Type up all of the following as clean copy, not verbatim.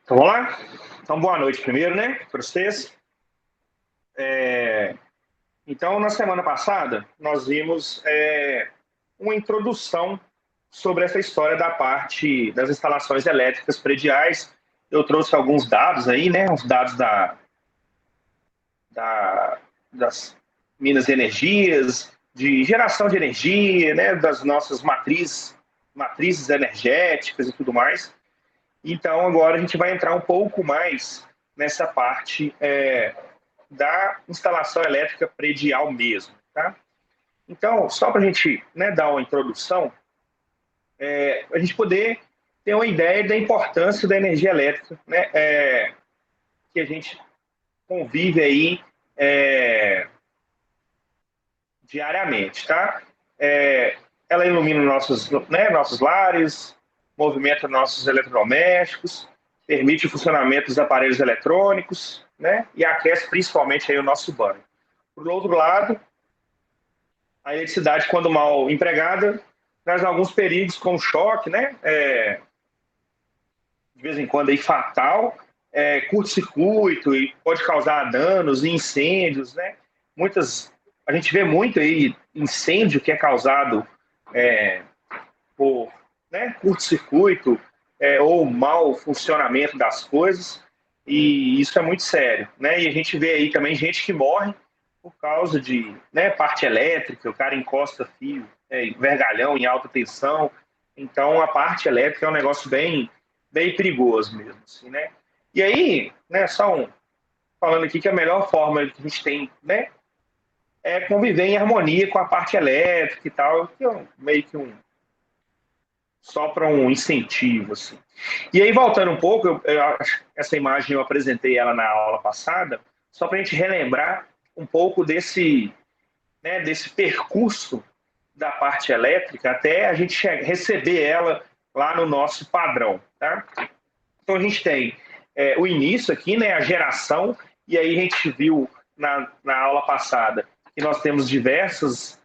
Então, vamos lá? Então, boa noite primeiro, né, para vocês. Então, na semana passada, nós vimos uma introdução sobre essa história da parte das instalações elétricas prediais. Eu trouxe alguns dados aí, né, uns dados das minas de energias, de geração de energia, né, das nossas matrizes energéticas e tudo mais. Então, agora a gente vai entrar um pouco mais nessa parte da instalação elétrica predial mesmo. Tá? Então, só para a gente, né, dar uma introdução, a gente poder ter uma ideia da importância da energia elétrica, né, que a gente convive aí diariamente. Tá? Ela ilumina nossos lares, movimenta nossos eletrodomésticos, permite o funcionamento dos aparelhos eletrônicos, né, e aquece principalmente aí o nosso banho. Por outro lado, a eletricidade, quando mal empregada, traz alguns perigos como choque, né, de vez em quando aí fatal, curto-circuito, e pode causar danos e incêndios, né. A gente vê muito aí incêndio que é causado por, né, curto-circuito, ou mau funcionamento das coisas, e isso é muito sério, né? E a gente vê aí também gente que morre por causa de, né, parte elétrica, o cara encosta fio, vergalhão em alta tensão. Então, a parte elétrica é um negócio bem perigoso mesmo, assim, né? E aí, né, falando aqui que a melhor forma que a gente tem, né, é conviver em harmonia com a parte elétrica e tal, que é meio que só para um incentivo, assim. E aí, voltando um pouco, essa imagem eu apresentei ela na aula passada, só para a gente relembrar um pouco desse percurso da parte elétrica até a gente receber ela lá no nosso padrão. Tá? Então, a gente tem o início aqui, né, a geração, e aí a gente viu na aula passada que nós temos diversas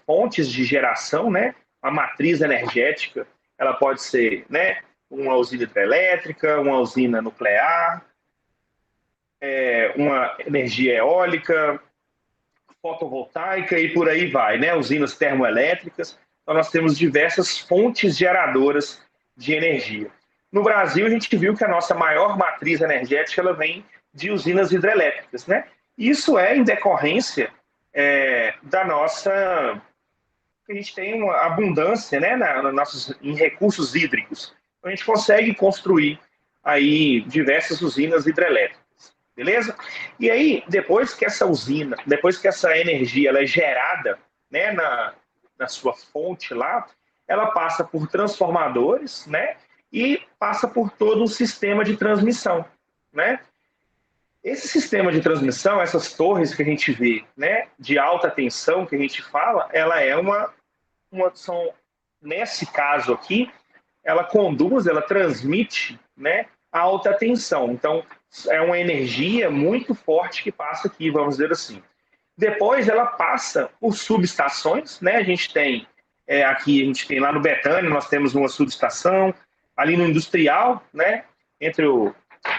fontes de geração, né? A matriz energética, ela pode ser, né, uma usina hidrelétrica, uma usina nuclear, uma energia eólica, fotovoltaica e por aí vai, né? Usinas termoelétricas. Então nós temos diversas fontes geradoras de energia. No Brasil, a gente viu que a nossa maior matriz energética ela vem de usinas hidrelétricas, né? Isso é em decorrência da nossa a gente tem uma abundância, né, em recursos hídricos. Então, a gente consegue construir aí diversas usinas hidrelétricas, beleza? E aí, depois que essa energia ela é gerada, né, na sua fonte lá, ela passa por transformadores, né, e passa por todo um sistema de transmissão, né? Esse sistema de transmissão, essas torres que a gente vê, né, de alta tensão que a gente fala, ela é nesse caso aqui, ela transmite, né, a alta tensão. Então, é uma energia muito forte que passa aqui, vamos dizer assim. Depois, ela passa por subestações, né? A gente tem lá no Betânia, nós temos uma subestação, ali no Industrial, né?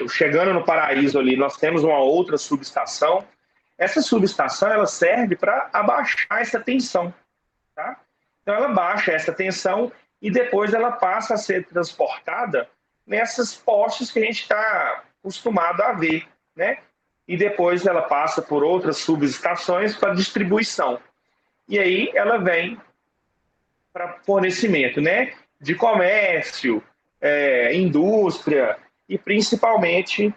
Chegando no Paraíso ali, nós temos uma outra subestação. Essa subestação, ela serve para abaixar essa tensão, tá? Então ela baixa essa tensão e depois ela passa a ser transportada nessas postes que a gente está acostumado a ver, né? E depois ela passa por outras subestações para distribuição. E aí ela vem para fornecimento, né? De comércio, indústria e principalmente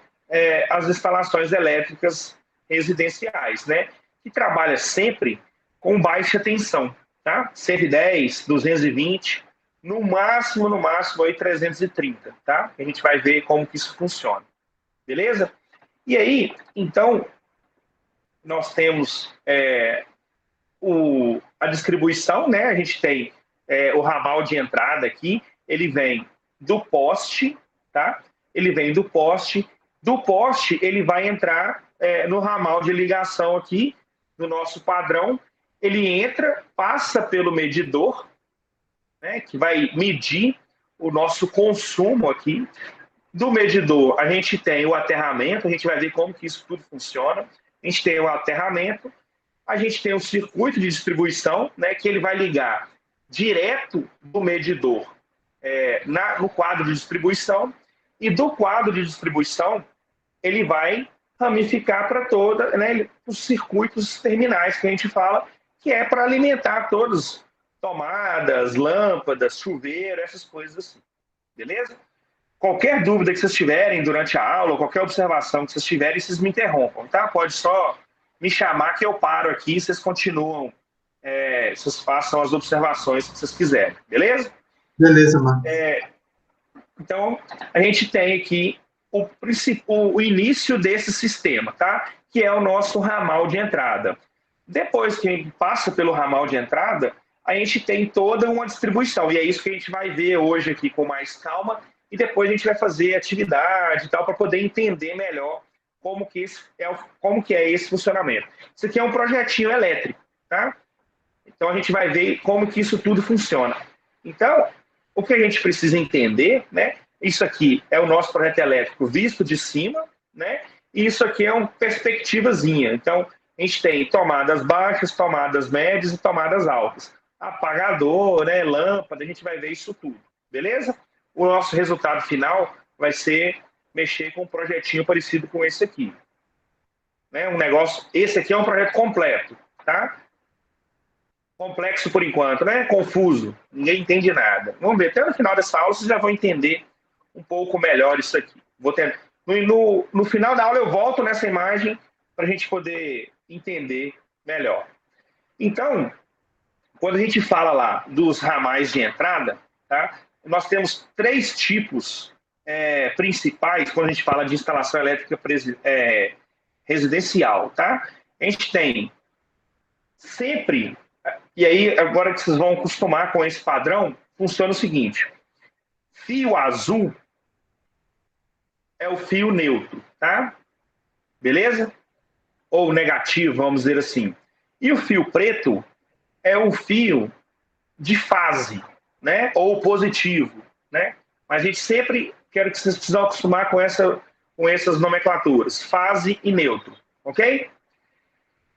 as instalações elétricas residenciais, né? Que trabalha sempre com baixa tensão, tá? 110, 220, no máximo aí 330, tá? A gente vai ver como que isso funciona, beleza? E aí, então, nós temos a distribuição, né? A gente tem o ramal de entrada aqui, ele vem do poste, tá? Ele vem do poste ele vai entrar no ramal de ligação aqui, no nosso padrão, ele entra, passa pelo medidor, né, que vai medir o nosso consumo aqui, Do medidor, a gente tem o aterramento, a gente vai ver como que isso tudo funciona. A gente tem o aterramento, a gente tem o circuito de distribuição, né, que ele vai ligar direto do medidor no quadro de distribuição, e do quadro de distribuição ele vai ramificar para toda, né, os circuitos terminais que a gente fala, que é para alimentar todos, tomadas, lâmpadas, chuveiro, essas coisas assim. Beleza? Qualquer dúvida que vocês tiverem durante a aula, qualquer observação que vocês tiverem, vocês me interrompam, tá? Pode só me chamar que eu paro aqui e vocês continuam, vocês façam as observações que vocês quiserem, beleza? Beleza, Marcos. Então, a gente tem aqui o início desse sistema, tá? Que é o nosso ramal de entrada. Depois que a gente passa pelo ramal de entrada, a gente tem toda uma distribuição, e é isso que a gente vai ver hoje aqui com mais calma, e depois a gente vai fazer atividade e tal, para poder entender melhor como que é esse funcionamento. Isso aqui é um projetinho elétrico, tá? Então a gente vai ver como que isso tudo funciona. Então, o que a gente precisa entender, né? Isso aqui é o nosso projeto elétrico visto de cima, né? E isso aqui é uma perspectivazinha. Então, a gente tem tomadas baixas, tomadas médias e tomadas altas. Apagador, né? Lâmpada, a gente vai ver isso tudo, beleza? O nosso resultado final vai ser mexer com um projetinho parecido com esse aqui. Né? Um negócio, esse aqui é um projeto completo, tá? Complexo por enquanto, né? Confuso, ninguém entende nada. Vamos ver, até no final dessa aula vocês já vão entender um pouco melhor isso aqui. No final da aula eu volto nessa imagem para a gente poder entender melhor. Então, quando a gente fala lá dos ramais de entrada, tá? Nós temos 3 tipos principais quando a gente fala de instalação elétrica residencial, tá? A gente tem sempre, e aí agora que vocês vão acostumar com esse padrão, funciona o seguinte: fio azul é o fio neutro, tá? Beleza? Ou negativo, vamos dizer assim. E o fio preto é o fio de fase, né? Ou positivo, né? Mas a gente sempre quero que vocês precisam acostumar com essas nomenclaturas, fase e neutro, ok?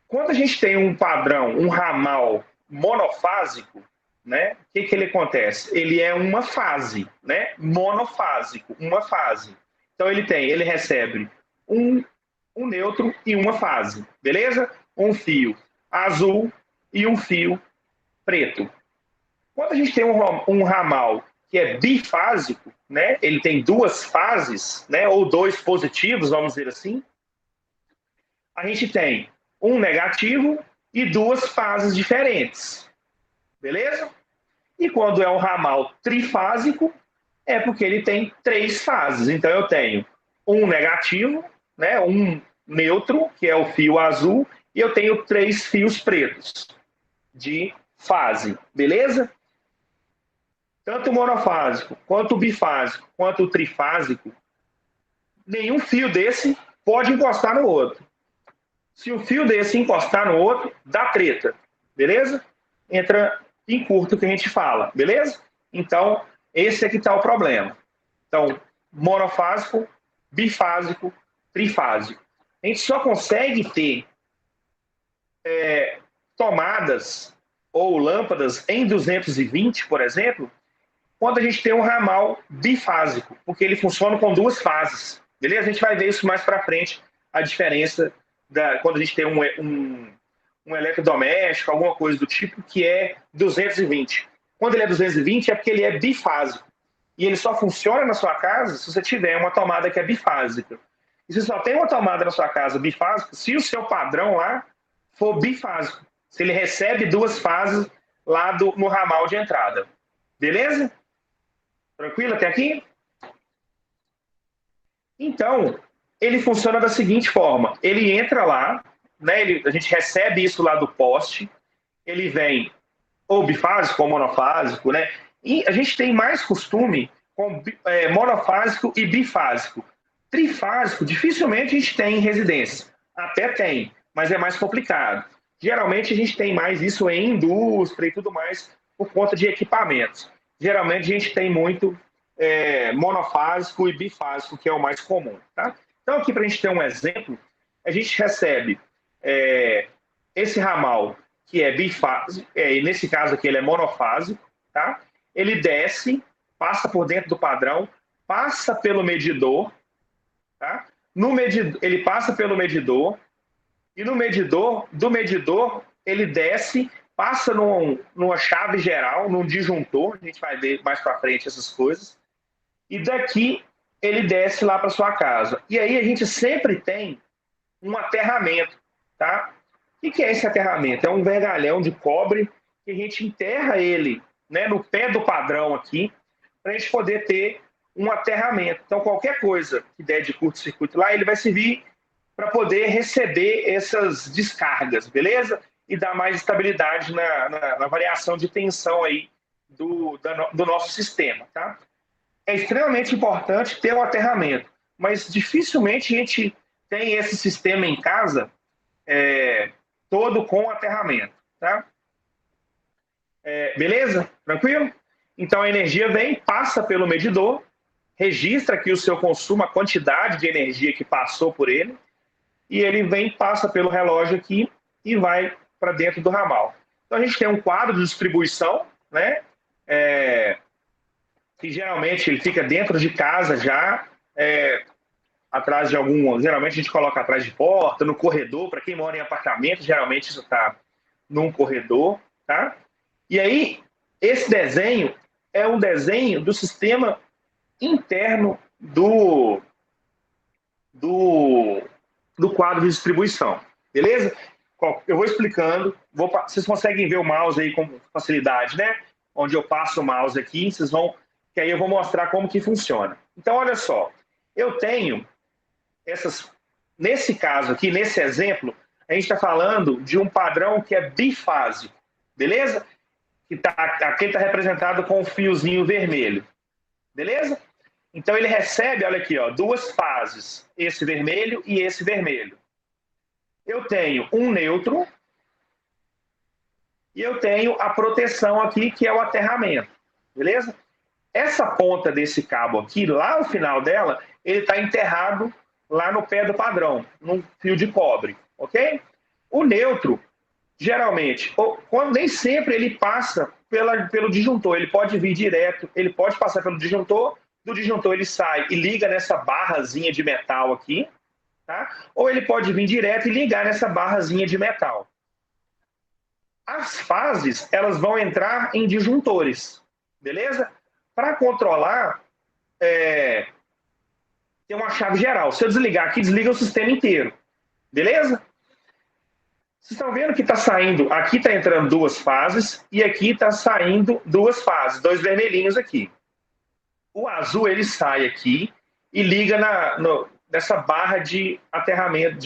Quando a gente tem um padrão, um ramal monofásico, né? O que ele acontece? Ele é uma fase, né? Monofásico, uma fase. Então ele recebe um neutro e uma fase, beleza? Um fio azul e um fio preto. Quando a gente tem um ramal que é bifásico, né? Ele tem 2 fases, né? Ou 2 positivos, vamos dizer assim. A gente tem um negativo e 2 fases diferentes, beleza? E quando é um ramal trifásico, é porque ele tem 3 fases. Então eu tenho um negativo, né? Um neutro, que é o fio azul, e eu tenho 3 fios pretos de fase, beleza? Tanto o monofásico, quanto o bifásico, quanto o trifásico, nenhum fio desse pode encostar no outro. Se o fio desse encostar no outro, dá treta, beleza? Entra em curto que a gente fala, beleza? Então, esse é que está o problema. Então, monofásico, bifásico, trifásico. A gente só consegue ter tomadas ou lâmpadas em 220, por exemplo, quando a gente tem um ramal bifásico, porque ele funciona com 2 fases. Beleza? A gente vai ver isso mais para frente, a diferença quando a gente tem um eletrodoméstico, alguma coisa do tipo, que é 220. Quando ele é 220 é porque ele é bifásico. E ele só funciona na sua casa se você tiver uma tomada que é bifásica. E se você só tem uma tomada na sua casa bifásica, se o seu padrão lá for bifásico, se ele recebe 2 fases lá no ramal de entrada. Beleza? Tranquilo até aqui? Então, ele funciona da seguinte forma. Ele entra lá, né, a gente recebe isso lá do poste, ele vem ou bifásico ou monofásico, né? E a gente tem mais costume com monofásico e bifásico. Trifásico, dificilmente a gente tem em residência. Até tem, mas é mais complicado. Geralmente a gente tem mais isso em indústria e tudo mais por conta de equipamentos. Geralmente a gente tem muito monofásico e bifásico, que é o mais comum. Tá? Então, aqui, para a gente ter um exemplo, a gente recebe esse ramal, que é bifásico, nesse caso aqui ele é monofásico, tá? Ele desce, passa por dentro do padrão, passa pelo medidor, tá? Ele passa pelo medidor, e no medidor, do medidor, ele desce, passa numa chave geral, num disjuntor, a gente vai ver mais para frente essas coisas, e daqui ele desce lá para sua casa. E aí a gente sempre tem um aterramento, tá? O que é esse aterramento? É um vergalhão de cobre que a gente enterra ele, né, no pé do padrão aqui, para a gente poder ter um aterramento. Então, qualquer coisa que der de curto-circuito lá, ele vai servir para poder receber essas descargas, beleza? E dar mais estabilidade na variação de tensão aí do nosso sistema, tá? É extremamente importante ter um aterramento, mas dificilmente a gente tem esse sistema em casa todo com aterramento, tá? Beleza? Tranquilo? Então a energia vem, passa pelo medidor, registra aqui o seu consumo, a quantidade de energia que passou por ele, e ele vem, passa pelo relógio aqui e vai para dentro do ramal. Então a gente tem um quadro de distribuição, né? Que geralmente ele fica dentro de casa já, atrás de algum... Geralmente a gente coloca atrás de porta, no corredor. Para quem mora em apartamento, geralmente isso está num corredor, tá? E aí, esse desenho é um desenho do sistema interno do quadro de distribuição, beleza? Eu vou explicando, vocês conseguem ver o mouse aí com facilidade, né? Onde eu passo o mouse aqui, vocês vão... Que aí eu vou mostrar como que funciona. Então, olha só, eu tenho nesse caso aqui, nesse exemplo, a gente está falando de um padrão que é bifásico, beleza? Aqui está representado com um fiozinho vermelho, beleza? Então ele recebe, olha aqui, ó, duas fases, esse vermelho e esse vermelho. Eu tenho um neutro e eu tenho a proteção aqui, que é o aterramento, beleza? Essa ponta desse cabo aqui, lá no final dela, ele está enterrado lá no pé do padrão, num fio de cobre, ok? O neutro, geralmente, nem sempre ele passa pelo disjuntor, ele pode vir direto, ele pode passar pelo disjuntor, do disjuntor ele sai e liga nessa barrazinha de metal aqui, tá? Ou ele pode vir direto e ligar nessa barrazinha de metal. As fases, elas vão entrar em disjuntores, beleza? Para controlar, tem uma chave geral. Se eu desligar aqui, desliga o sistema inteiro, beleza? Vocês estão vendo que está saindo, aqui está entrando duas fases e aqui está saindo duas fases, dois vermelhinhos aqui. O azul, ele sai aqui e liga nessa barra de aterramento,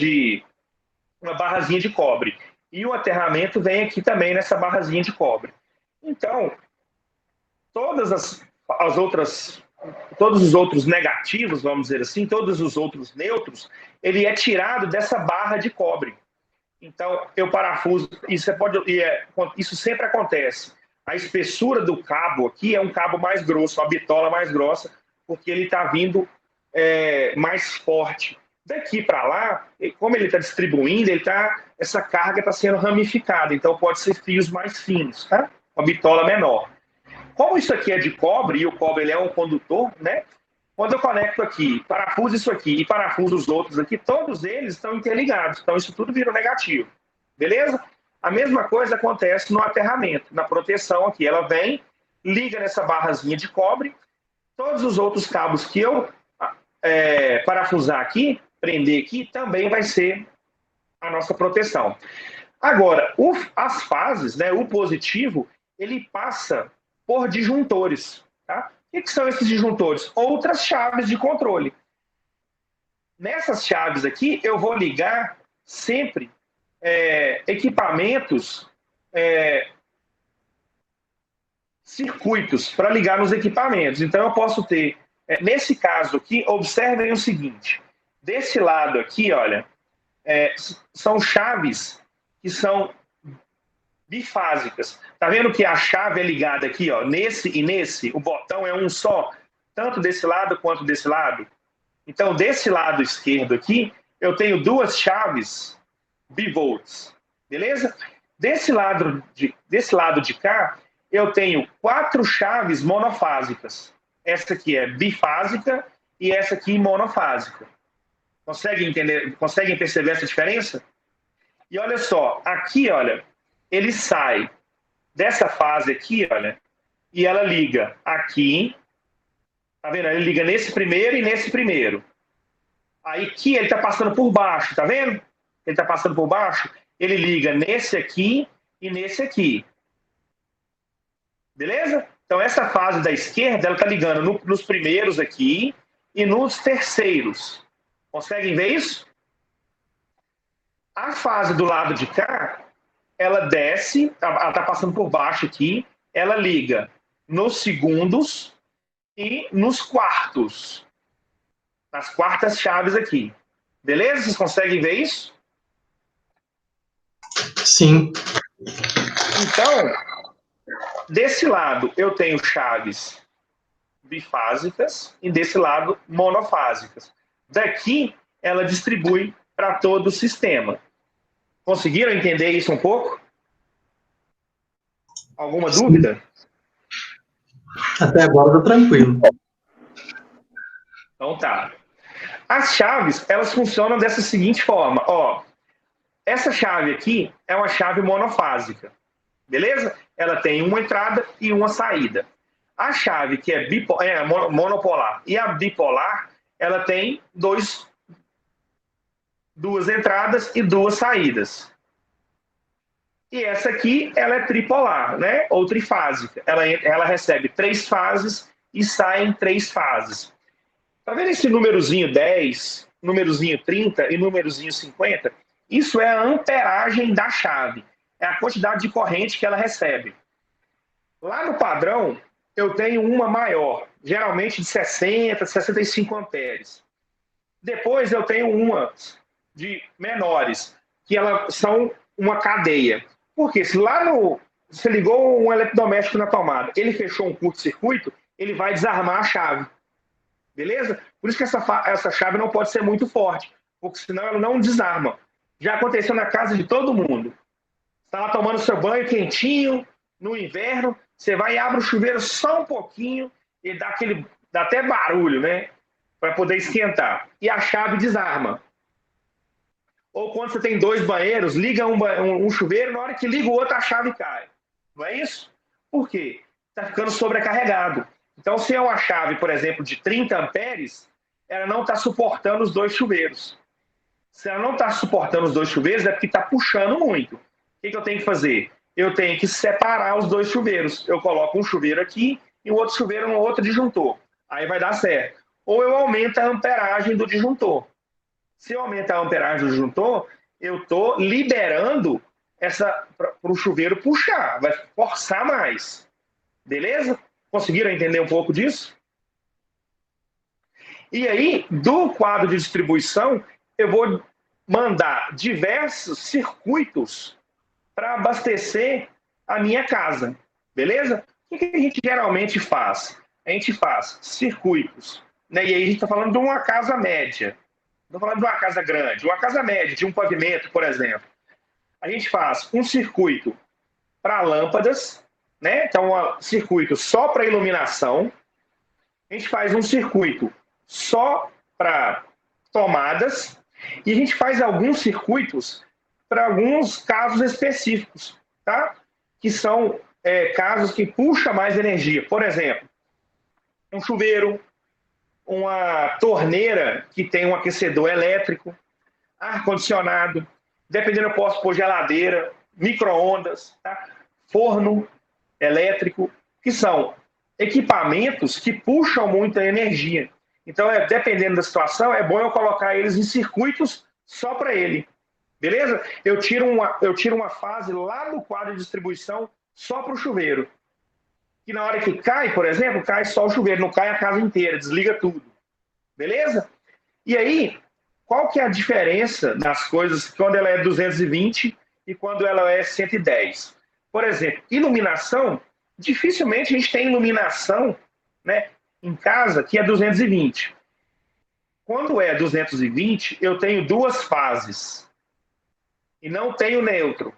uma barrazinha de cobre. E o aterramento vem aqui também nessa barrazinha de cobre. Então, todos os outros negativos, vamos dizer assim, todos os outros neutros, ele é tirado dessa barra de cobre. Então, eu parafuso, isso sempre acontece. A espessura do cabo aqui é um cabo mais grosso, uma bitola mais grossa, porque ele está vindo mais forte. Daqui para lá, como ele está distribuindo, essa carga está sendo ramificada, então pode ser fios mais finos, tá? Uma bitola menor. Como isso aqui é de cobre, e o cobre ele é um condutor, né? Quando eu conecto aqui, parafuso isso aqui e parafuso os outros aqui, todos eles estão interligados. Então, isso tudo vira negativo. Beleza? A mesma coisa acontece no aterramento, na proteção aqui. Ela vem, liga nessa barrazinha de cobre. Todos os outros cabos que eu parafusar aqui, prender aqui, também vai ser a nossa proteção. Agora, as fases, né, o positivo, ele passa por disjuntores, tá? O que são esses disjuntores? Outras chaves de controle. Nessas chaves aqui, eu vou ligar sempre equipamentos, circuitos, para ligar nos equipamentos. Então, eu posso ter, nesse caso aqui, observem o seguinte. Desse lado aqui, olha, são chaves que são bifásicas. Tá vendo que a chave é ligada aqui, ó, nesse e nesse? O botão é um só. tanto desse lado quanto desse lado? Então, desse lado esquerdo aqui, eu tenho duas chaves bivolts, beleza? Desse lado de cá, eu tenho 4 chaves monofásicas. Essa aqui é bifásica e essa aqui monofásica. Conseguem entender? Conseguem perceber essa diferença? E olha só, aqui, olha, ele sai dessa fase aqui, olha, e ela liga aqui, tá vendo? Ele liga nesse primeiro e nesse primeiro. Aí aqui ele está passando por baixo, tá vendo? Ele está passando por baixo, ele liga nesse aqui e nesse aqui. Beleza? Então essa fase da esquerda, ela está ligando nos primeiros aqui e nos terceiros. Conseguem ver isso? A fase do lado de cá, ela desce, ela está passando por baixo aqui, ela liga nos segundos e nos quartos. Nas quartas chaves aqui. Beleza? Vocês conseguem ver isso? Sim. Então, desse lado eu tenho chaves bifásicas e desse lado monofásicas. Daqui ela distribui para todo o sistema. Conseguiram entender isso um pouco? Alguma dúvida? Até agora tá tranquilo. Então tá. As chaves, elas funcionam dessa seguinte forma. Ó, essa chave aqui é uma chave monofásica. Beleza? Ela tem uma entrada e uma saída. A chave que é monopolar e a bipolar, ela tem duas entradas e 2 saídas. E essa aqui, ela é tripolar, né? Ou trifásica. Ela recebe 3 fases e sai em 3 fases. Tá vendo esse númerozinho 10, númerozinho 30 e númerozinho 50? Isso é a amperagem da chave. É a quantidade de corrente que ela recebe. Lá no padrão, eu tenho uma maior, geralmente de 60, 65 amperes. Depois eu tenho umas de menores, que elas são uma cadeia. Porque se lá você ligou um eletrodoméstico na tomada, ele fechou um curto-circuito, ele vai desarmar a chave. Beleza? Por isso que essa chave não pode ser muito forte, porque senão ela não desarma. Já aconteceu na casa de todo mundo. Está lá tomando seu banho quentinho, no inverno, você vai e abre o chuveiro só um pouquinho e dá até barulho, né? Para poder esquentar. E a chave desarma. Ou quando você tem 2 banheiros, liga um chuveiro, na hora que liga o outro, a chave cai. Não é isso? Por quê? Está ficando sobrecarregado. Então, se é uma chave, por exemplo, de 30 amperes, ela não está suportando os 2 chuveiros. Se ela não está suportando os 2 chuveiros, é porque está puxando muito. O que eu tenho que fazer? Eu tenho que separar os 2 chuveiros. Eu coloco um chuveiro aqui e o outro chuveiro no outro disjuntor. Aí vai dar certo. Ou eu aumento a amperagem do disjuntor. Se eu aumentar a amperagem do disjuntor, eu estou liberando para o chuveiro puxar. Vai forçar mais. Beleza? Conseguiram entender um pouco disso? E aí, do quadro de distribuição, eu vou mandar diversos circuitos para abastecer a minha casa. Beleza? O que a gente geralmente faz? A gente faz circuitos. Né? E aí a gente está falando de uma casa média. Não estou falando de uma casa grande. Uma casa média, de um pavimento, por exemplo. A gente faz um circuito para lâmpadas, né? Então, um circuito só para iluminação. A gente faz um circuito só para tomadas. E a gente faz alguns circuitos para alguns casos específicos, tá? Que são casos que puxam mais energia. Por exemplo, um chuveiro, uma torneira que tem um aquecedor elétrico, ar-condicionado, dependendo eu posso pôr geladeira, micro-ondas, tá? Forno elétrico, que são equipamentos que puxam muita energia. Então, dependendo da situação, é bom eu colocar eles em circuitos só para ele. Beleza? Eu tiro uma fase lá no quadro de distribuição só para o chuveiro. Que na hora que cai, por exemplo, cai só o chuveiro, não cai a casa inteira, desliga tudo. Beleza? E aí, qual que é a diferença das coisas quando ela é 220 e quando ela é 110? Por exemplo, iluminação, dificilmente a gente tem iluminação, né, em casa que é 220. Quando é 220, eu tenho duas fases e não tenho neutro,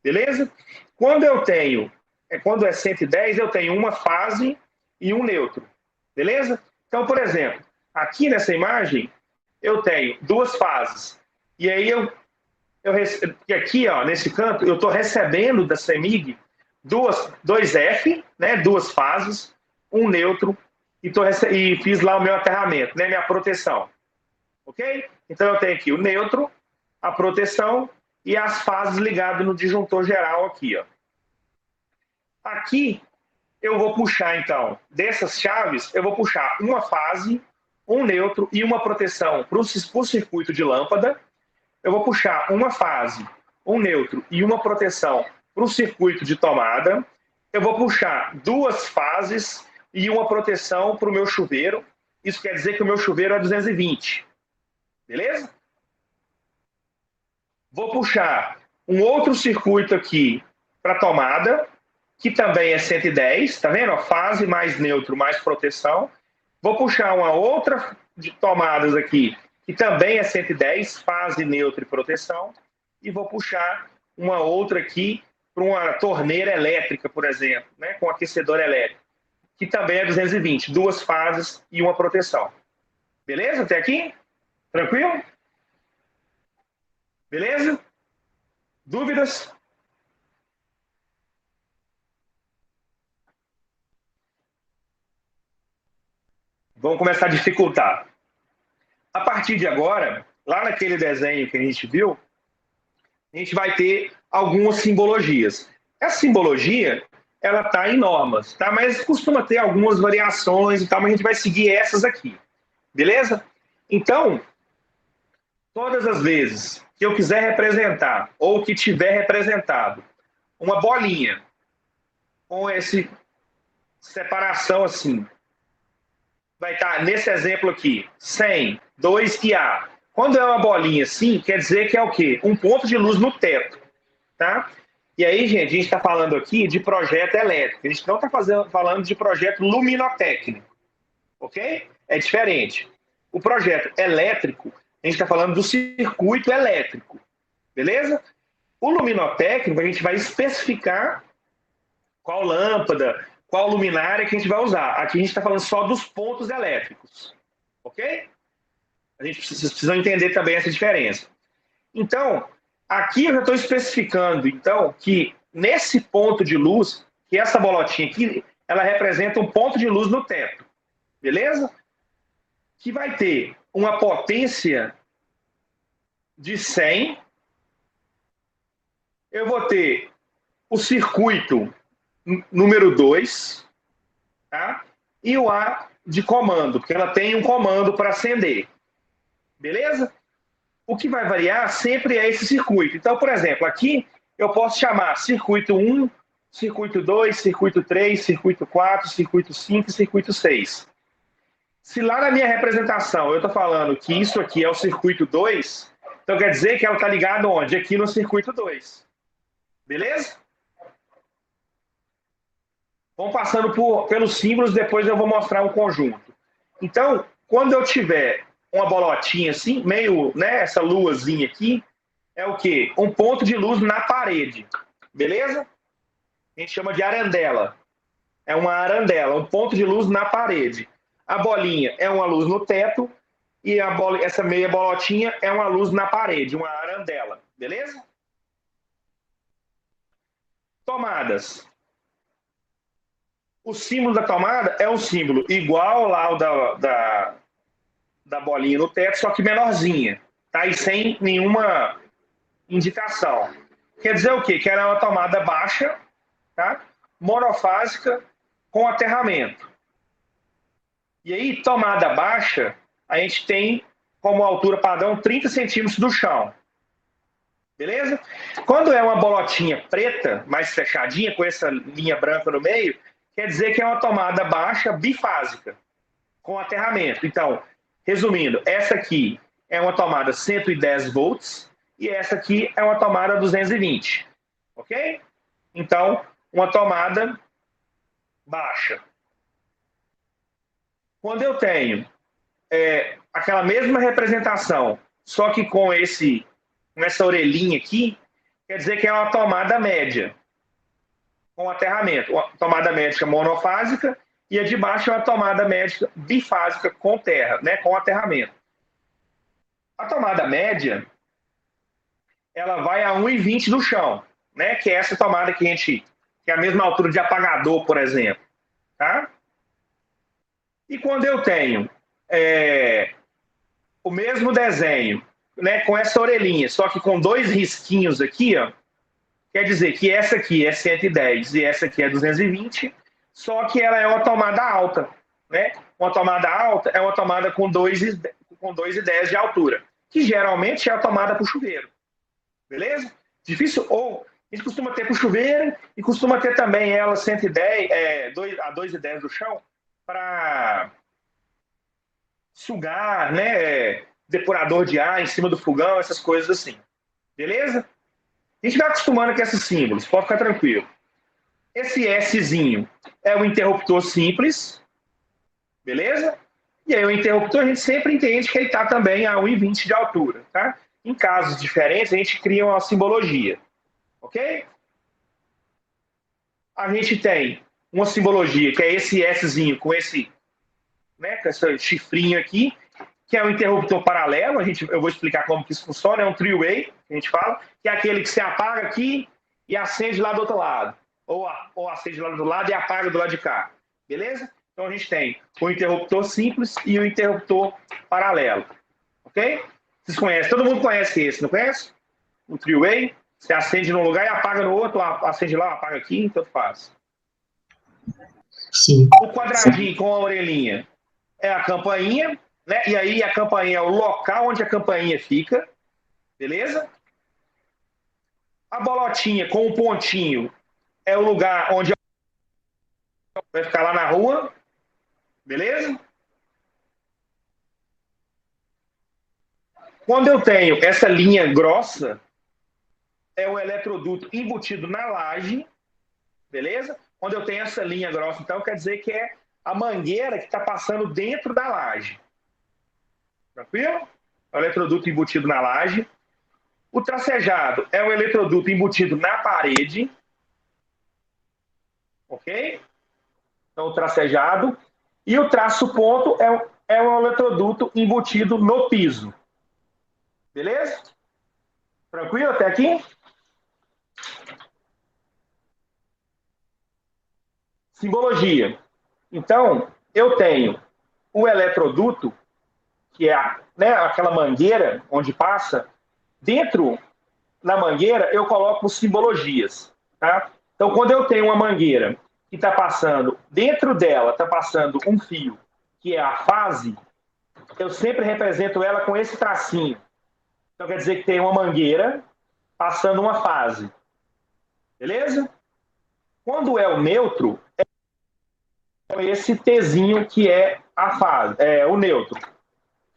beleza? Quando é 110, eu tenho uma fase e um neutro, beleza? Então, por exemplo, aqui nessa imagem, eu tenho duas fases. E aí e aqui, ó, nesse canto, eu estou recebendo da CEMIG dois F, né, duas fases, um neutro, e fiz lá o meu aterramento, né, minha proteção. Ok? Então eu tenho aqui o neutro, a proteção e as fases ligadas no disjuntor geral aqui, ó. Aqui eu vou puxar, então, dessas chaves, eu vou puxar uma fase, um neutro e uma proteção para o circuito de lâmpada. Eu vou puxar uma fase, um neutro e uma proteção para o circuito de tomada. Eu vou puxar duas fases e uma proteção para o meu chuveiro. Isso quer dizer que o meu chuveiro é 220. Beleza? Vou puxar um outro circuito aqui para tomada, que também é 110, tá vendo? Fase mais neutro mais proteção. Vou puxar uma outra de tomadas aqui, que também é 110, fase neutro e proteção. E vou puxar uma outra aqui para uma torneira elétrica, por exemplo, né, com aquecedor elétrico, que também é 220, duas fases e uma proteção. Beleza até aqui? Tranquilo? Beleza? Dúvidas? Vamos começar a dificultar. A partir de agora, lá naquele desenho que a gente viu, a gente vai ter algumas simbologias. Essa simbologia, ela está em normas, tá? Mas costuma ter algumas variações e tal, mas a gente vai seguir essas aqui. Beleza? Então, todas as vezes que eu quiser representar, ou que tiver representado, uma bolinha com essa separação assim, vai estar nesse exemplo aqui, 100, 2 e A. Quando é uma bolinha assim, quer dizer que é o quê? Um ponto de luz no teto, tá? E aí, gente, a gente está falando aqui de projeto elétrico. A gente não está falando de projeto luminotécnico, ok? É diferente. O projeto elétrico, a gente está falando do circuito elétrico, beleza? O luminotécnico, a gente vai especificar qual lâmpada, qual luminária que a gente vai usar. Aqui a gente está falando só dos pontos elétricos, ok? Vocês precisam entender também essa diferença. Então, aqui eu já estou especificando, então, que nesse ponto de luz, que essa bolotinha aqui, ela representa um ponto de luz no teto, beleza? Que vai ter uma potência de 100. Eu vou ter o circuito número 2, tá? E o A de comando, porque ela tem um comando para acender. Beleza? O que vai variar sempre é esse circuito. Então, por exemplo, aqui eu posso chamar circuito 1, circuito 2, circuito 3, circuito 4, circuito 5 e circuito 6. Se lá na minha representação eu estou falando que isso aqui é o circuito 2, então quer dizer que ela está ligada onde? Aqui no circuito 2. Beleza? Vão passando pelos símbolos, depois eu vou mostrar um conjunto. Então, quando eu tiver uma bolotinha assim, meio, né, essa luazinha aqui, é o quê? Um ponto de luz na parede. Beleza? A gente chama de arandela. É uma arandela, um ponto de luz na parede. A bolinha é uma luz no teto e essa meia bolotinha é uma luz na parede, uma arandela. Beleza? Tomadas. O símbolo da tomada é um símbolo igual lá ao da bolinha no teto, só que menorzinha. Tá? E sem nenhuma indicação. Quer dizer o quê? Que ela é uma tomada baixa, tá? Monofásica, com aterramento. E aí, tomada baixa, a gente tem como altura padrão 30 centímetros do chão. Beleza? Quando é uma bolotinha preta, mais fechadinha, com essa linha branca no meio, quer dizer que é uma tomada baixa bifásica, com aterramento. Então, resumindo, essa aqui é uma tomada 110 volts e essa aqui é uma tomada 220. Ok? Então, uma tomada baixa. Quando eu tenho aquela mesma representação, só que com essa orelhinha aqui, quer dizer que é uma tomada média, com aterramento. Uma tomada médica monofásica e a de baixo é uma tomada médica bifásica com terra, né, com aterramento. A tomada média, ela vai a 1,20 do chão, né, que é essa tomada que é a mesma altura de apagador, por exemplo. Tá? E quando eu tenho o mesmo desenho, né, com essa orelhinha, só que com 2 risquinhos aqui, ó, quer dizer que essa aqui é 110 e essa aqui é 220, só que ela é uma tomada alta. Né? Uma tomada alta é uma tomada com 2,10 de altura, que geralmente é a tomada para o chuveiro. Beleza? Difícil, ou a gente costuma ter para o chuveiro e costuma ter também ela 110, a 2,10 do chão para sugar, né? Depurador de ar em cima do fogão, essas coisas assim. Beleza? A gente vai acostumando com esses símbolos, pode ficar tranquilo. Esse Szinho é o interruptor simples, beleza? E aí o interruptor a gente sempre entende que ele está também a 1,20 de altura, tá? Em casos diferentes, a gente cria uma simbologia, ok? A gente tem uma simbologia que é esse Szinho com esse, né, com esse chifrinho aqui, que é um interruptor paralelo. Eu vou explicar como que isso funciona. É um three-way, que a gente fala, que é aquele que você apaga aqui e acende lá do outro lado. Ou acende lá do lado e apaga do lado de cá. Beleza? Então a gente tem o interruptor simples e o interruptor paralelo. Ok? Vocês conhecem? Todo mundo conhece esse, não conhece? O three-way. Você acende num lugar e apaga no outro, acende lá, apaga aqui, então faz. Sim. O quadradinho com a orelhinha é a campainha, né? E aí a campainha é o local onde a campainha fica, beleza? A bolotinha com o pontinho é o lugar onde vai ficar lá na rua, beleza? Quando eu tenho essa linha grossa, é o eletroduto embutido na laje, beleza? Quando eu tenho essa linha grossa, então, quer dizer que é a mangueira que está passando dentro da laje. Tranquilo? É o eletroduto embutido na laje. O tracejado é o eletroduto embutido na parede. Ok? Então, o tracejado. E o traço-ponto é o eletroduto embutido no piso. Beleza? Tranquilo até aqui? Simbologia. Então, eu tenho o eletroduto, que é né, aquela mangueira onde passa. Dentro, na mangueira, eu coloco simbologias. Tá? Então, quando eu tenho uma mangueira que está passando, dentro dela está passando um fio, que é a fase, eu sempre represento ela com esse tracinho. Então, quer dizer que tem uma mangueira passando uma fase. Beleza? Quando é o neutro, é esse Tzinho que é a fase, é o neutro.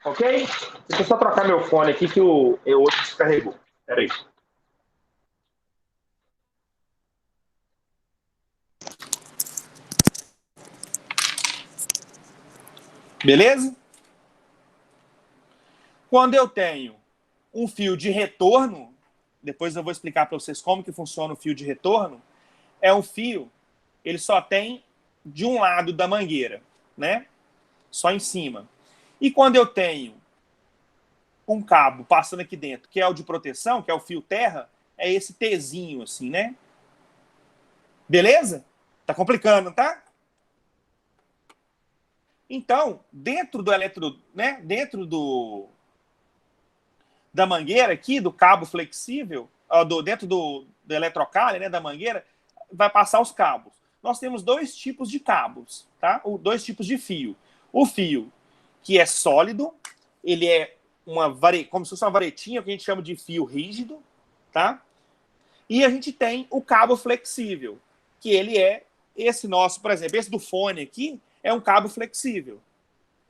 Ok? Deixa eu só trocar meu fone aqui que o outro descarregou. Espera aí. Beleza? Quando eu tenho um fio de retorno, depois eu vou explicar para vocês como que funciona o fio de retorno, é um fio, ele só tem de um lado da mangueira, né? Só em cima. E quando eu tenho um cabo passando aqui dentro, que é o de proteção, que é o fio terra, é esse Tzinho assim, né? Beleza? Tá complicando, tá? Então, dentro do né? Dentro da mangueira aqui, do cabo flexível, dentro do eletrocalha, né, da mangueira, vai passar os cabos. Nós temos 2 tipos de cabos, tá? 2 tipos de fio. O fio que é sólido, ele é como se fosse uma varetinha, que a gente chama de fio rígido, tá? E a gente tem o cabo flexível, que ele é esse nosso, por exemplo, esse do fone aqui é um cabo flexível,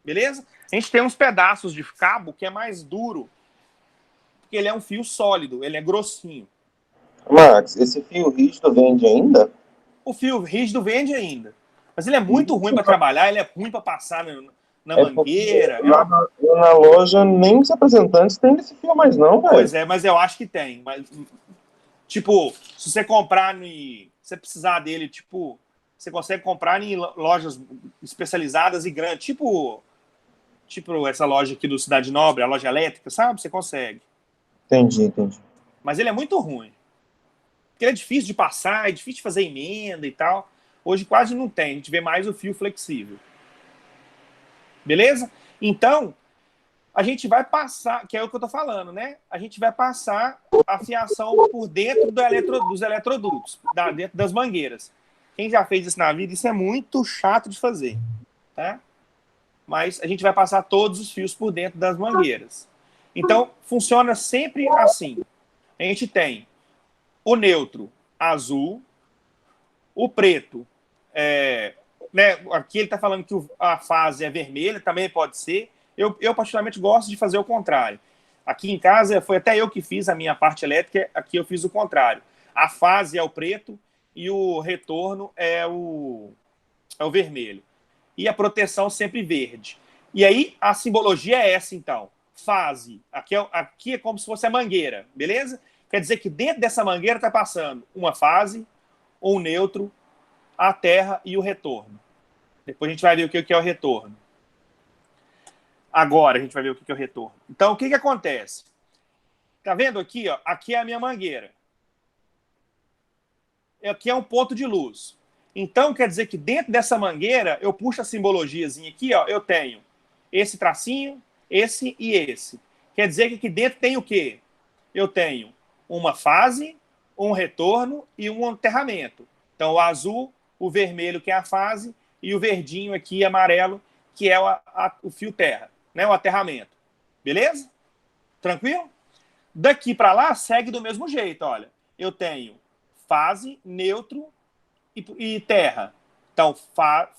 beleza? A gente tem uns pedaços de cabo que é mais duro, porque ele é um fio sólido, ele é grossinho. Max, esse fio rígido vende ainda? O fio rígido vende ainda. Mas ele é muito ruim para trabalhar, ele é ruim para passar na É porque mangueira. lá na loja nem os representantes têm esse fio mais não, velho. Pois é, mas eu acho que tem. Mas, tipo, se você comprar se você precisar dele, tipo, você consegue comprar em lojas especializadas e grandes, tipo essa loja aqui do Cidade Nobre, a loja elétrica, sabe? Você consegue. Entendi. Mas ele é muito ruim. Porque ele é difícil de passar, é difícil de fazer emenda e tal. Hoje quase não tem, a gente vê mais o fio flexível. Beleza? Então, a gente vai passar, que é o que eu tô falando, né? A gente vai passar a fiação por dentro dos eletrodutos, dentro das mangueiras. Quem já fez isso na vida, isso é muito chato de fazer, tá? Mas a gente vai passar todos os fios por dentro das mangueiras. Então, funciona sempre assim. A gente tem o neutro azul, o preto, né, aqui ele está falando que a fase é vermelha, também pode ser. Eu particularmente gosto de fazer o contrário. Aqui em casa, foi até eu que fiz a minha parte elétrica, aqui eu fiz o contrário. A fase é o preto e o retorno é o vermelho. E a proteção sempre verde. E aí, a simbologia é essa, então. Fase. Aqui é como se fosse a mangueira, beleza? Quer dizer que dentro dessa mangueira está passando uma fase, um neutro, a terra e o retorno. Depois a gente vai ver o que é o retorno. Agora a gente vai ver o que é o retorno. Então, o que acontece? Tá vendo aqui? Ó? Aqui é a minha mangueira. Aqui é um ponto de luz. Então, quer dizer que dentro dessa mangueira, eu puxo a simbologiazinha aqui, ó, eu tenho esse tracinho, esse e esse. Quer dizer que aqui dentro tem o quê? Eu tenho uma fase, um retorno e um aterramento. Então, o azul, o vermelho, que é a fase, e o verdinho aqui, amarelo, que é o fio terra, né? O aterramento. Beleza? Tranquilo? Daqui para lá, segue do mesmo jeito, olha. Eu tenho fase, neutro e terra. Então,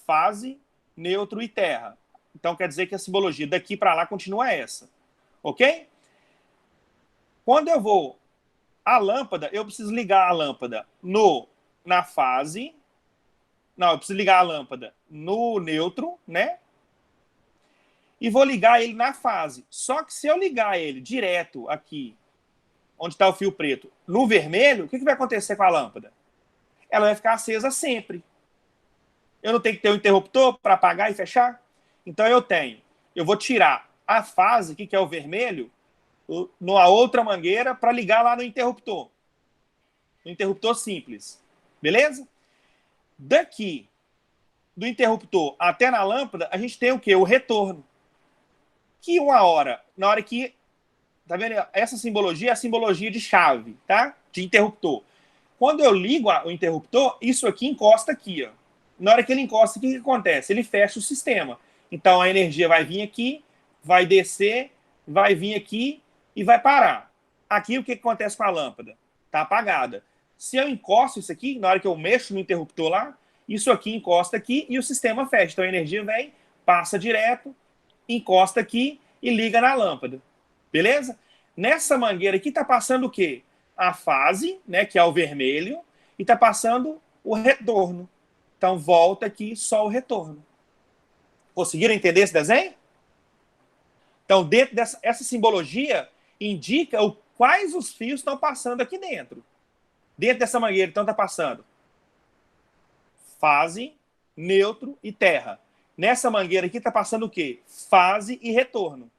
fase, neutro e terra. Então, quer dizer que a simbologia daqui para lá continua essa. Ok? Quando eu vou à lâmpada, eu preciso ligar a lâmpada na fase. Não, eu preciso ligar a lâmpada no neutro, né? E vou ligar ele na fase. Só que se eu ligar ele direto aqui, onde está o fio preto, no vermelho, o que vai acontecer com a lâmpada? Ela vai ficar acesa sempre. Eu não tenho que ter um interruptor para apagar e fechar? Então eu vou tirar a fase, que é o vermelho, numa outra mangueira para ligar lá no interruptor. No interruptor simples. Beleza? Daqui, do interruptor até na lâmpada, a gente tem o quê? O retorno. Que na hora que... Tá vendo? Essa simbologia é a simbologia de chave, tá? De interruptor. Quando eu ligo o interruptor, isso aqui encosta aqui, ó. Na hora que ele encosta, o que acontece? Ele fecha o sistema. Então a energia vai vir aqui, vai descer, vai vir aqui e vai parar. Aqui o que acontece com a lâmpada? Está apagada. Se eu encosto isso aqui, na hora que eu mexo no interruptor lá, isso aqui encosta aqui e o sistema fecha. Então a energia vem, passa direto, encosta aqui e liga na lâmpada. Beleza? Nessa mangueira aqui está passando o quê? A fase, né, que é o vermelho, e está passando o retorno. Então volta aqui só o retorno. Conseguiram entender esse desenho? Então, dentro essa simbologia, indica quais os fios estão passando aqui dentro. Dentro dessa mangueira, então, está passando fase, neutro e terra. Nessa mangueira aqui está passando o quê? Fase e retorno.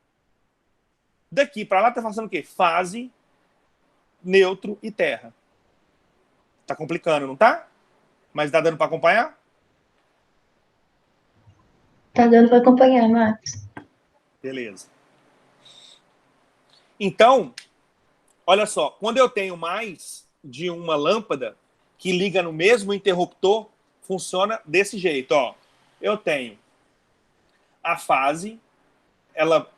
Daqui para lá está passando o quê? Fase, neutro e terra. Está complicando, não tá? Mas está dando para acompanhar? Tá dando para acompanhar, Max. Beleza. Então, olha só, quando eu tenho mais de uma lâmpada que liga no mesmo interruptor, funciona desse jeito, ó. Eu tenho a fase,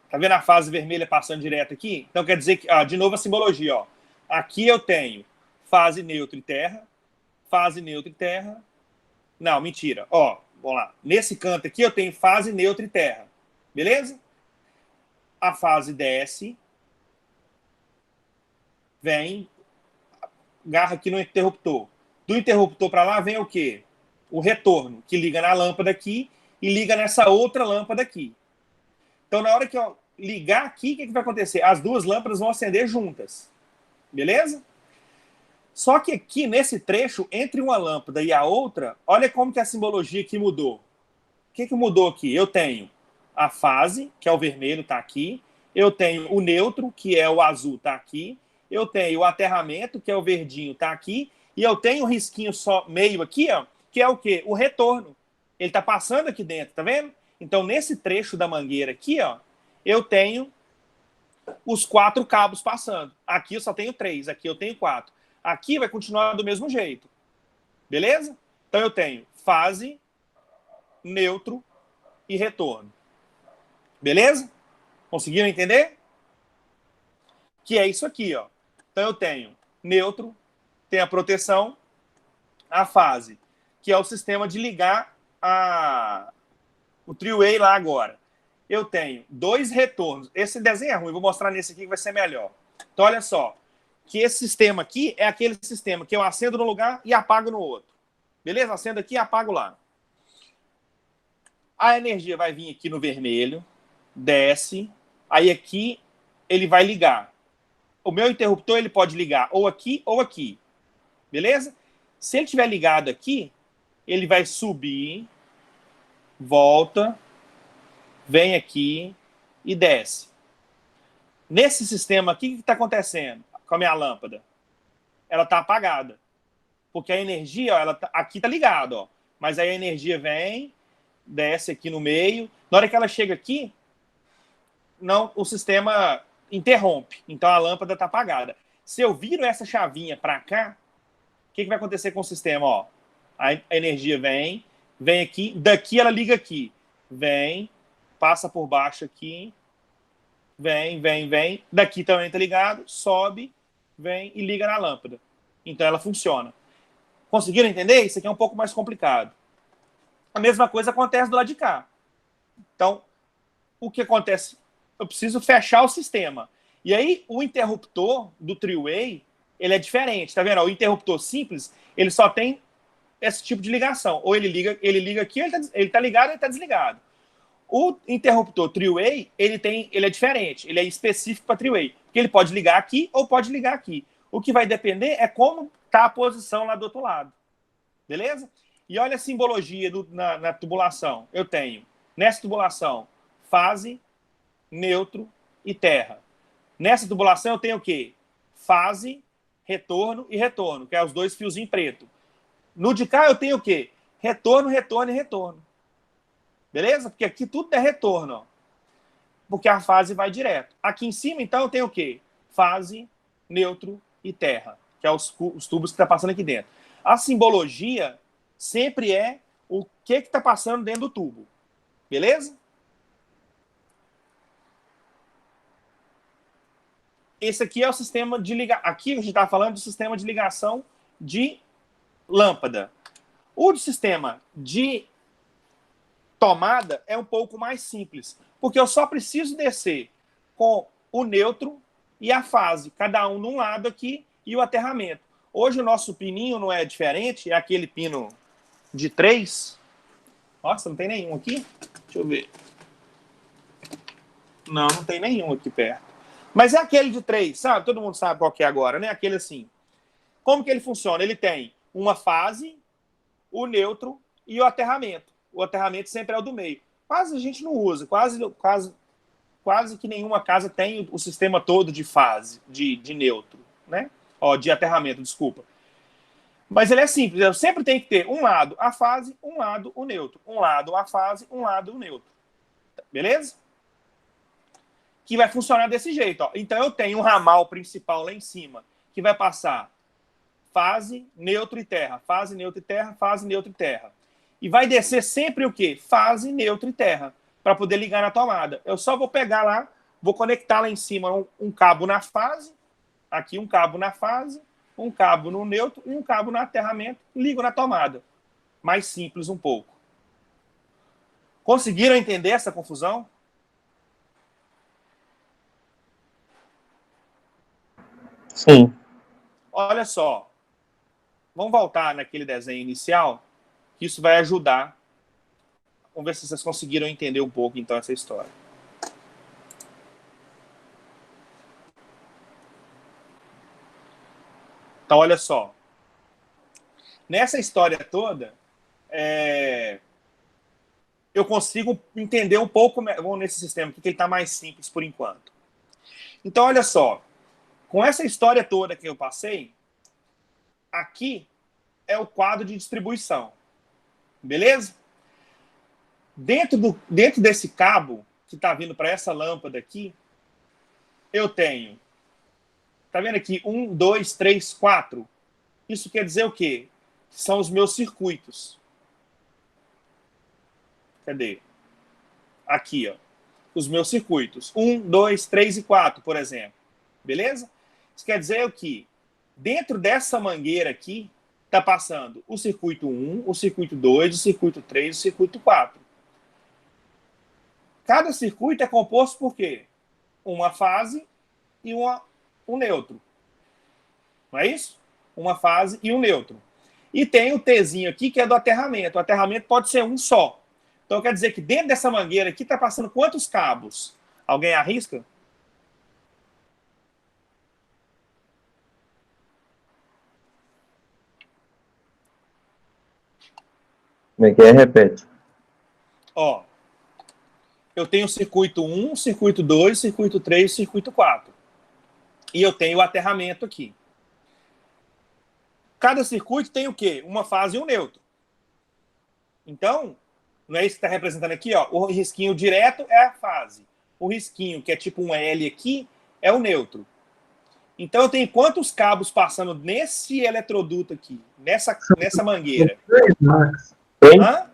tá vendo a fase vermelha passando direto aqui? Então quer dizer que, de novo a simbologia, ó. Aqui eu tenho fase neutra e terra, fase neutra e terra. Não, mentira, ó, vamos lá. Nesse canto aqui eu tenho fase neutra e terra, beleza? A fase desce, vem, agarra aqui no interruptor. Do interruptor para lá vem o quê? O retorno, que liga na lâmpada aqui e liga nessa outra lâmpada aqui. Então, na hora que eu ligar aqui, o que vai acontecer? As duas lâmpadas vão acender juntas. Beleza? Só que aqui, nesse trecho, entre uma lâmpada e a outra, olha como que a simbologia aqui mudou. O que mudou aqui? Eu tenho a fase, que é o vermelho, está aqui. Eu tenho o neutro, que é o azul, está aqui. Eu tenho o aterramento, que é o verdinho, está aqui. E eu tenho um risquinho só meio aqui, ó, que é o quê? O retorno. Ele está passando aqui dentro, tá vendo? Então, nesse trecho da mangueira aqui, ó, eu tenho os 4 cabos passando. Aqui eu só tenho 3, aqui eu tenho 4. Aqui vai continuar do mesmo jeito. Beleza? Então eu tenho fase, neutro e retorno. Beleza? Conseguiram entender? Que é isso aqui, ó. Então eu tenho neutro, tem a proteção, a fase, que é o sistema de ligar o three-way lá agora. Eu tenho 2 retornos. Esse desenho é ruim, vou mostrar nesse aqui que vai ser melhor. Então olha só, que esse sistema aqui é aquele sistema que eu acendo no lugar e apago no outro. Beleza? Acendo aqui e apago lá. A energia vai vir aqui no vermelho, desce, aí aqui ele vai ligar. O meu interruptor ele pode ligar ou aqui. Beleza? Se ele estiver ligado aqui, ele vai subir, volta, vem aqui e desce. Nesse sistema aqui, o que está acontecendo com a minha lâmpada? Ela está apagada. Porque a energia, ó, aqui está ligado, ó, mas aí a energia vem, desce aqui no meio. Na hora que ela chega aqui, não, o sistema interrompe. Então a lâmpada está apagada. Se eu viro essa chavinha para cá, o que vai acontecer com o sistema? Ó, a energia vem aqui, daqui ela liga aqui. Vem, passa por baixo aqui, vem. Daqui também está ligado, sobe, vem e liga na lâmpada. Então ela funciona. Conseguiram entender? Isso aqui é um pouco mais complicado. A mesma coisa acontece do lado de cá. Então, o que acontece? Eu preciso fechar o sistema. E aí, o interruptor do three-way, ele é diferente. Tá vendo? O interruptor simples, ele só tem esse tipo de ligação. Ou ele liga aqui, ele tá ligado, ele tá desligado. O interruptor three-way, ele é diferente. Ele é específico para three-way. Porque ele pode ligar aqui ou pode ligar aqui. O que vai depender é como está a posição lá do outro lado. Beleza? E olha a simbologia na tubulação. Eu tenho, nessa tubulação, fase, neutro e terra. Nessa tubulação eu tenho o quê? Fase, retorno e retorno, que é os 2 fiozinhos preto. No de cá eu tenho o quê? Retorno, retorno e retorno. Beleza? Porque aqui tudo é retorno, ó. Porque a fase vai direto. Aqui em cima, então, eu tenho o quê? Fase, neutro e terra, que é os tubos que estão passando aqui dentro. A simbologia sempre é o que está passando dentro do tubo. Beleza? Esse aqui é o sistema de ligação. Aqui a gente está falando do sistema de ligação de lâmpada. O sistema de tomada é um pouco mais simples, porque eu só preciso descer com o neutro e a fase, cada um num lado aqui, e o aterramento. Hoje o nosso pininho não é diferente, é aquele pino de 3. Nossa, não tem nenhum aqui? Deixa eu ver. Não tem nenhum aqui perto. Mas é aquele de 3, sabe? Todo mundo sabe qual que é agora, né? Aquele assim. Como que ele funciona? Ele tem uma fase, o neutro e o aterramento. O aterramento sempre é o do meio. Quase a gente não usa, quase que nenhuma casa tem o sistema todo de fase, de neutro, né? Ó, de aterramento, desculpa. Mas ele é simples, eu sempre tenho que ter um lado a fase, um lado o neutro. Um lado a fase, um lado o neutro. Beleza? Que vai funcionar desse jeito, ó. Então eu tenho um ramal principal lá em cima, que vai passar fase, neutro e terra, fase, neutro e terra, fase, neutro e terra. E vai descer sempre o quê? Fase, neutro e terra, para poder ligar na tomada. Eu só vou pegar lá, vou conectar lá em cima um cabo na fase, aqui um cabo na fase, um cabo no neutro e um cabo no aterramento, ligo na tomada. Mais simples um pouco. Conseguiram entender essa confusão? Sim. Olha só. Vamos voltar naquele desenho inicial, que isso vai ajudar. Vamos ver se vocês conseguiram entender um pouco, então, essa história. Então, olha só. Nessa história toda, eu consigo entender um pouco nesse sistema aqui, que ele está mais simples por enquanto. Então, olha só. Com essa história toda que eu passei, aqui é o quadro de distribuição. Beleza? Dentro desse cabo que está vindo para essa lâmpada aqui, eu tenho... Tá vendo aqui? 1, 2, 3, 4. Isso quer dizer o quê? São os meus circuitos. Cadê? Aqui, ó. Os meus circuitos. 1, 2, 3 e 4, por exemplo. Beleza? Isso quer dizer o quê? Dentro dessa mangueira aqui, está passando o circuito 1, o circuito 2, o circuito 3 e o circuito 4. Cada circuito é composto por quê? Uma fase e um neutro. Não é isso? Uma fase e um neutro. E tem o Tzinho aqui, que é do aterramento. O aterramento pode ser um só. Então, quer dizer que dentro dessa mangueira aqui está passando quantos cabos? Alguém arrisca? Como é que é? Repete. Ó, eu tenho o circuito 1, circuito 2, circuito 3, circuito 4. E eu tenho o aterramento aqui. Cada circuito tem o quê? Uma fase e um neutro. Então, não é isso que está representando aqui? Ó, o risquinho direto é a fase. O risquinho, que é tipo um L aqui, é o neutro. Então, eu tenho quantos cabos passando nesse eletroduto aqui? Nessa mangueira? Hã?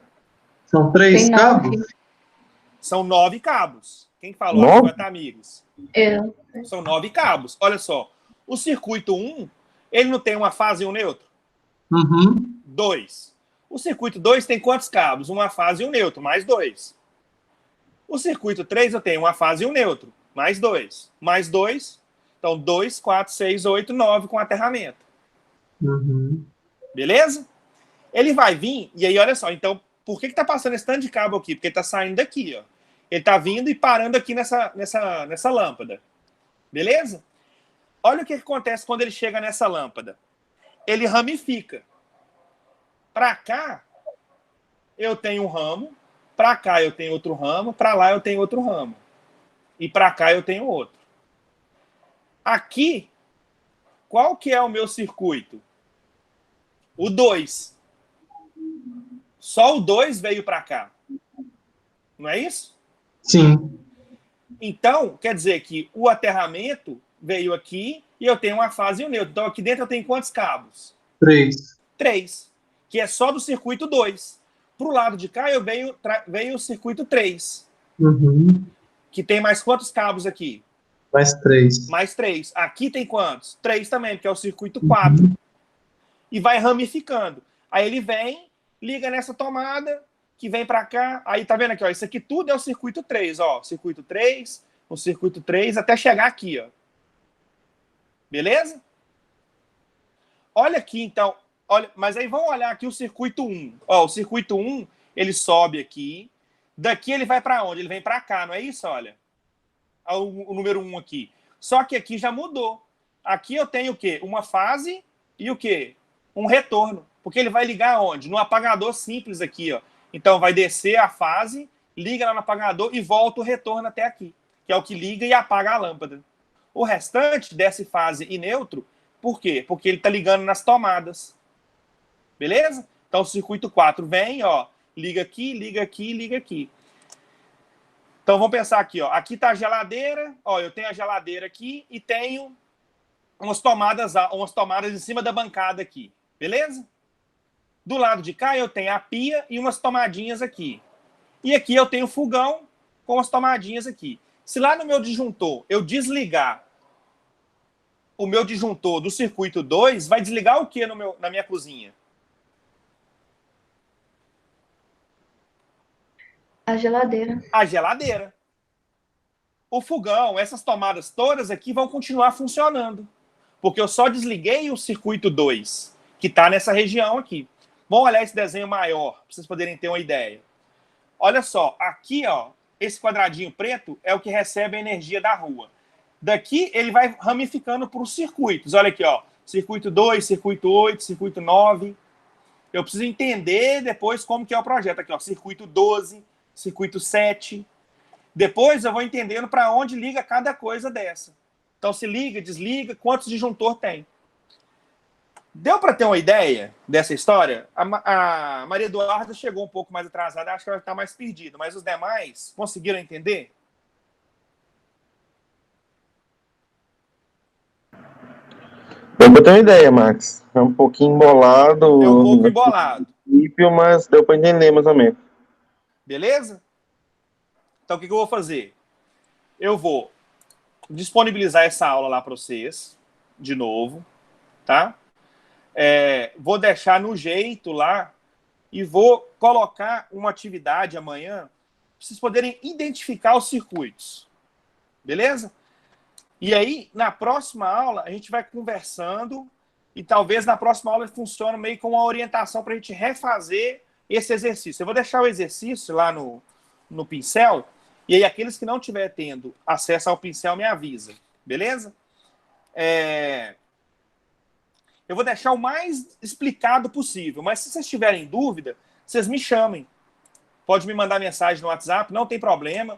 São 3 Tem cabos? 9. São 9 cabos. Quem falou? 9? 50 amigos. Eu. São 9 cabos. Olha só. O circuito 1, ele não tem uma fase e um neutro? Uhum. 2. O circuito 2 tem quantos cabos? Uma fase e um neutro, mais 2. O circuito 3 eu tenho uma fase e um neutro, mais 2. Mais 2. Então, 2, 4, 6, 8, 9 com aterramento. Uhum. Beleza? Ele vai vir, e aí olha só, então, por que está passando esse tanto de cabo aqui? Porque ele está saindo daqui, ó. Ele está vindo e parando aqui nessa lâmpada. Beleza? Olha o que acontece quando ele chega nessa lâmpada. Ele ramifica. Para cá, eu tenho um ramo. Para cá, eu tenho outro ramo. Para lá, eu tenho outro ramo. E para cá, eu tenho outro. Aqui, qual que é o meu circuito? O 2. Só o 2 veio para cá. Não é isso? Sim. Então, quer dizer que o aterramento veio aqui e eu tenho uma fase e um neutro. Então, aqui dentro eu tenho quantos cabos? 3. 3, que é só do circuito 2. Para o lado de cá, veio o circuito 3, Uhum. que tem mais quantos cabos aqui? Mais 3. Mais 3. Aqui tem quantos? 3 também, que é o circuito 4. Uhum. E vai ramificando. Aí ele vem, liga nessa tomada, que vem para cá. Aí tá vendo aqui, ó, isso aqui tudo é o circuito 3, ó. Circuito 3, o circuito 3, até chegar aqui, ó. Beleza? Olha aqui, então. Olha, mas aí vamos olhar aqui o circuito 1. Ó, o circuito 1, ele sobe aqui. Daqui ele vai para onde? Ele vem para cá, não é isso? Olha. O número 1 aqui. Só que aqui já mudou. Aqui eu tenho o quê? Uma fase e o quê? Um retorno. Porque ele vai ligar onde? No apagador simples aqui, ó. Então vai descer a fase, liga lá no apagador e volta o retorno até aqui. Que é o que liga e apaga a lâmpada. O restante desce fase e neutro, por quê? Porque ele está ligando nas tomadas. Beleza? Então o circuito 4 vem, ó, liga aqui, liga aqui, liga aqui. Então vamos pensar aqui, ó. Aqui está a geladeira, ó, eu tenho a geladeira aqui e tenho umas tomadas em cima da bancada aqui. Beleza? Do lado de cá eu tenho a pia e umas tomadinhas aqui. E aqui eu tenho o fogão com as tomadinhas aqui. Se lá no meu disjuntor eu desligar o meu disjuntor do circuito 2, vai desligar o que na minha cozinha? A geladeira. A geladeira. O fogão, essas tomadas todas aqui vão continuar funcionando. Porque eu só desliguei o circuito 2, que está nessa região aqui. Vamos olhar esse desenho maior, para vocês poderem ter uma ideia. Olha só, aqui, ó, esse quadradinho preto é o que recebe a energia da rua. Daqui ele vai ramificando para os circuitos. Olha aqui, ó. circuito 2, circuito 8, circuito 9. Eu preciso entender depois como que é o projeto aqui, ó, circuito 12, circuito 7. Depois eu vou entendendo para onde liga cada coisa dessa. Então, se liga, desliga, quantos disjuntor tem. Deu para ter uma ideia dessa história? A Maria Eduarda chegou um pouco mais atrasada, acho que ela está mais perdida, mas os demais conseguiram entender? Deu pra ter uma ideia, Max. É um pouquinho embolado. É um pouco embolado. Mas deu pra entender mais ou menos. Beleza? Então, o que eu vou fazer? Eu vou disponibilizar essa aula lá para vocês, de novo, tá? Vou deixar no jeito lá e vou colocar uma atividade amanhã para vocês poderem identificar os circuitos. Beleza? E aí, na próxima aula, a gente vai conversando e talvez na próxima aula funcione meio com uma orientação para a gente refazer esse exercício. Eu vou deixar o exercício lá no pincel e aí aqueles que não estiverem tendo acesso ao pincel me avisa. Beleza? Eu vou deixar o mais explicado possível, mas se vocês tiverem dúvida, vocês me chamem. Pode me mandar mensagem no WhatsApp, não tem problema.